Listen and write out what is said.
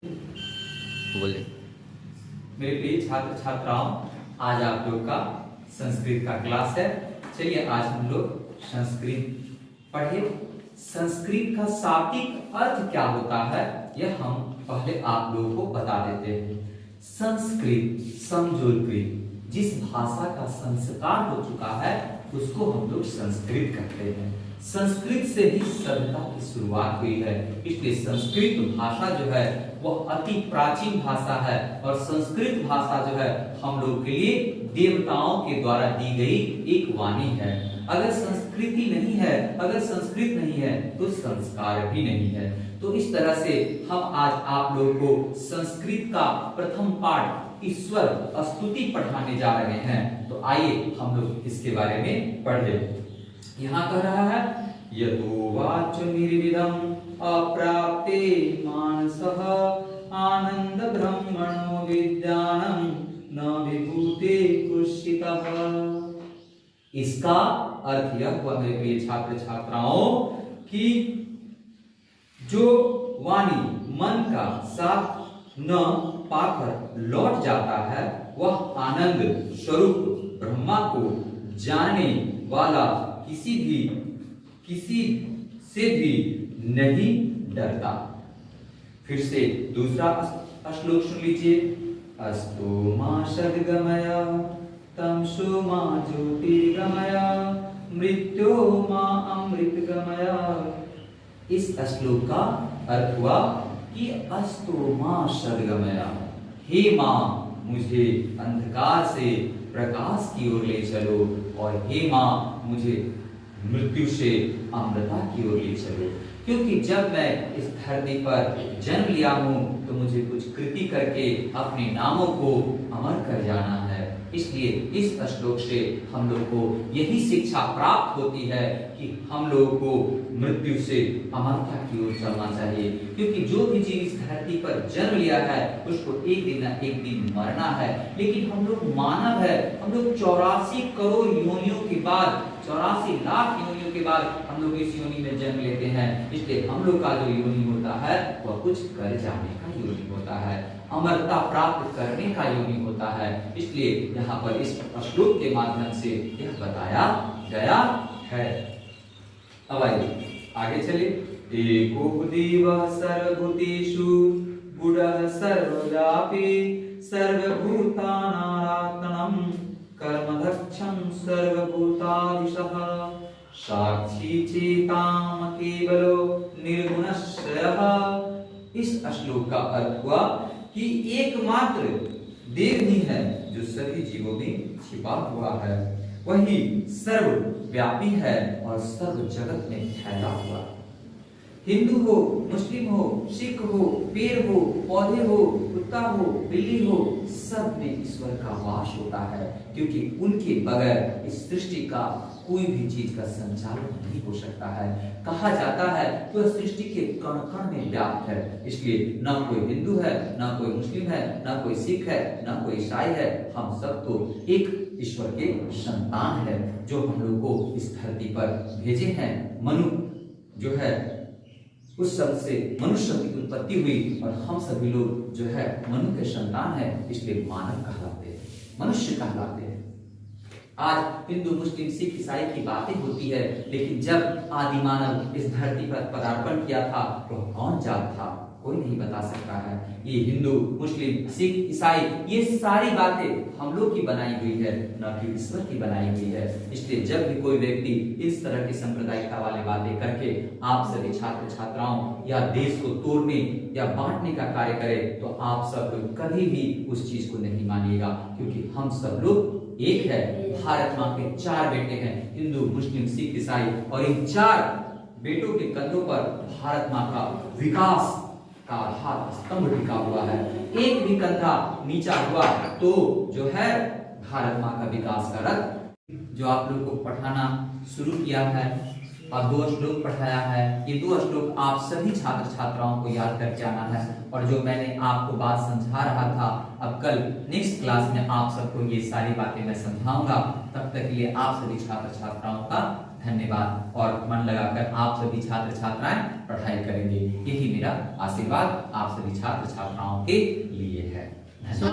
बोले। मेरे प्रिय छात्र छात्राओं, आज आप लोग का संस्कृत का क्लास है। चलिए आज हम लोग संस्कृत पढ़े। संस्कृत का शाब्दिक अर्थ क्या होता है यह हम पहले आप लोगों को बता देते हैं। संस्कृत समजोलकृत, जिस भाषा का संस्कार हो चुका है उसको हम लोग संस्कृत कहते हैं। संस्कृत से ही सभ्यता की शुरुआत हुई है, इसलिए संस्कृत भाषा जो है वह अति प्राचीन भाषा है और संस्कृत भाषा जो है हम लोग के लिए देवताओं के द्वारा दी गई एक वाणी है। अगर संस्कृति नहीं है, अगर संस्कृत नहीं है तो संस्कार भी नहीं है। तो इस तरह से हम आज आप लोगों को संस्कृत का प्रथम पाठ ईश्वर स्तुति पढ़ाने जा रहे हैं। तो आइए हम लोग इसके बारे में पढ़े। यहाँ कह रहा है यतो वाच निर्विदम अप्राप्ते मानसः आनंद ब्रह्मणो विज्ञानम न विभूते कुर्षितः। इसका अर्थ यह हुआ मेरे प्रिय छात्र छात्राओं कि जो वाणी मन का साथ न पाकर लौट जाता है वह आनंद स्वरूप ब्रह्मा को जानने वाला किसी से भी नहीं डरता। फिर से दूसरा श्लोक सुन लीजिए। अस्तो मा सद्गमय तमसो मा ज्योतिर्गमय मृत्यो मा अमृतगमय। इस श्लोक का अर्थ हुआ कि अस्तो मा सद्गमय, हे मां मुझे अंधकार से प्रकाश की ओर ले चलो, और हे मां मुझे मृत्यु से अमृता की ओर ले चलो। क्योंकि जब मैं इस धरती पर जन्म लिया हूं तो मुझे कुछ कृति करके अपने नामों को अमर कर जाना है। इसलिए इस श्लोक से हम लोग को यही शिक्षा प्राप्त होती है कि हम लोगों को मृत्यु से अमरता की ओर चलना चाहिए। क्योंकि जो भी जीव इस धरती पर जन्म लिया है उसको एक दिन न एक दिन मरना है। लेकिन हम लोग मानव है, हम लोग 84 करोड़ योनियों के बाद, 84 लाख योनियों के बाद हम लोग इस योनि में जन्म लेते हैं। इसलिए हम लोग का जो योनि होता है वह कुछ कर जाने का योनि होता है, अमरता प्राप्त करने का योनि होता है। इसलिए यहाँ पर इस श्लोक के माध्यम से यह बताया गया है। अब आइए आगे चले। एको देवः सर्वभूतेषु गुडः सर्वव्यापी सर्वभूतानात्मनं कर्मदक्षं सर्वभूतादिशः साक्षी चेताम केवलो निर्गुणश्रयः। इस श्लोक का अर्थ हुआ कि एकमात्र देव ही है जो सभी जीवों में छिपा हुआ है, वही सर्वव्यापी है और सर्व जगत में फैला हुआ। हिंदू हो, मुस्लिम हो, सिख हो, पेड़ हो, पौधे हो, कुत्ता हो, बिल्ली हो, सब में ईश्वर का वास होता है। क्योंकि उनके बगैर इस सृष्टि का कोई भी चीज का संचालन नहीं हो सकता है। कहा जाता है वह सृष्टि के कण कण में व्याप्त है। इसलिए ना कोई हिंदू है, ना कोई मुस्लिम है, ना कोई सिख है, ना कोई ईसाई है, हम सब तो एक ईश्वर के संतान है जो हम लोग को इस धरती पर भेजे हैं। मनु जो है उस शब्द से मनुष्य शब्द की उत्पत्ति हुई और हम सभी लोग जो है मनु के संतान है, इसलिए मानव कहलाते हैं, मनुष्य कहलाते हैं। आज हिंदू मुस्लिम सिख ईसाई की बातें होती है, लेकिन जब आदि मानव इस धरती पर पदार्पण किया था तो कौन जात था कोई नहीं बता सकता है। ये हिंदू मुस्लिम सिख ईसाई ये सारी बातें हम लोग की बनाई हुई है, न कि ईश्वर की बनाई हुई है। इसलिए जब भी कोई व्यक्ति इस तरह की सांप्रदायिकता वाली बातें करके आप सभी छात्र छात्राओं या देश को तोड़ने या बांटने का कार्य करे तो आप सब लोग कभी भी उस चीज को नहीं मानिएगा। क्योंकि हम सब लोग एक है। भारत माँ के 4 बेटे हैं, हिंदू मुस्लिम सिख ईसाई, और इन 4 बेटों के कंधों पर भारत माँ का विकास का हाथ स्तंभ टिका हुआ है। एक भी कंधा नीचा हुआ तो जो है भारत माँ का विकास का रथ जो आप लोग को पढ़ाना शुरू किया है और 2 श्लोक पढ़ाया है। ये 2 श्लोक आप सभी छात्र छात्राओं को याद करके आना है। और जो मैंने आपको बात समझा रहा था, अब कल नेक्स्ट क्लास में आप सबको ये सारी बातें मैं समझाऊंगा। तब तक के लिए आप सभी छात्र छात्राओं का धन्यवाद। और मन लगाकर आप सभी छात्र छात्राएं पढ़ाई करेंगे, यही मेरा आशीर्वाद आप सभी छात्र छात्राओं के